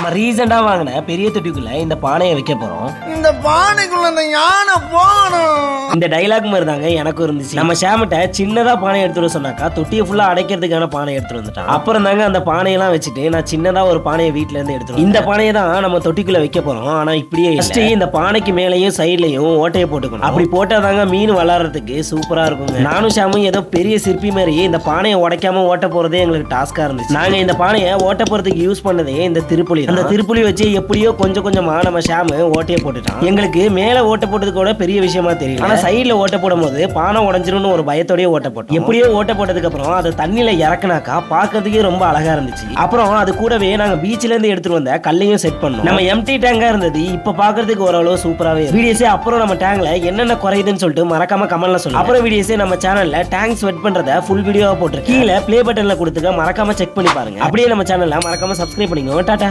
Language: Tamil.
நம்ம ரீசெண்டா வாங்கின பெரிய தொட்டிக்குள்ள இந்த பானையை வைக்க போறோம். இந்த பானைக்குள்ள இந்த யானை போகணும். இந்த டைலாக் மாதிரி தாங்க எனக்கும் இருந்துச்சு. நம்ம ஷாமிட்ட சின்னதா பானை எடுத்துட்டு சொன்னாக்கா தொட்டியை ஃபுல்லா அடைக்கிறதுக்கான பானை எடுத்துட்டு வந்துட்டான். அப்புறம் தாங்க அந்த பானையெல்லாம் வச்சுட்டு நான் சின்னதா ஒரு பானையை வீட்டுல இருந்து எடுத்துட்டு இந்த பானையை தான் நம்ம தொட்டிக்குள்ள வைக்க போறோம். ஆனா இப்படியே இந்த பானைக்கு மேலேயும் சைட்லயும் ஓட்டையை போட்டுக்கணும். அப்படி போட்டாதாங்க மீன் வளர்றதுக்கு சூப்பரா இருக்குங்க. நானும் ஷாமும் ஏதோ பெரிய சிற்பி மாதிரி இந்த பானையை உடைக்காம ஓட்ட போறதே எங்களுக்கு டாஸ்கா இருந்துச்சு. நாங்க இந்த பானையை ஓட்ட போறதுக்கு யூஸ் பண்ணதே இந்த திருப்புளி. அந்த திருப்புளி வச்சு எப்படியோ கொஞ்சம் கொஞ்சமா நம்ம ஷாமு ஓட்டையை போட்டுட்டான். எங்களுக்கு மேல ஓட்ட போட்டது கூட பெரிய விஷயமா தெரியல. ஆனா சைடுல ஓட்ட போடும் போது பானை உடஞ்சிரும்னு ஒரு பயத்தோடய ஓட்ட போட்டோம். எப்படியோ ஓட்ட போட்டதுக்கு அப்புறம் அதை தண்ணியில இறக்குனாக்கா பாக்கிறதுக்கே ரொம்ப அழகா இருந்துச்சு. அப்புறம் அது கூடவே நாங்க பீச்ல இருந்து எடுத்துட்டு வந்த கல்லையும் செட் பண்ணோம். நம்ம எம்டி டேங்கா இருந்தது இப்ப பாக்குறதுக்கு ஓரளவு சூப்பராவே வீடியோஸே. அப்புறம் நம்ம டேங்க்ல என்னென்ன குறையுதுன்னு சொல்லிட்டு மறக்காம கமெண்ட்ல சொல்லுங்க. அப்புறம் வீடியோஸே நம்ம சேனல்ல டேங்க் ஸ்வெட் பண்றத ஃபுல் வீடியோவா போட்டு கீழே ப்ளே பட்டன்ல கொடுத்துக்க மறக்காம செக் பண்ணி பாருங்க. அப்படியே நம்ம சேனல்ல மறக்காம சப்ஸ்கிரைப் பண்ணிக்கோங்க. டாடா.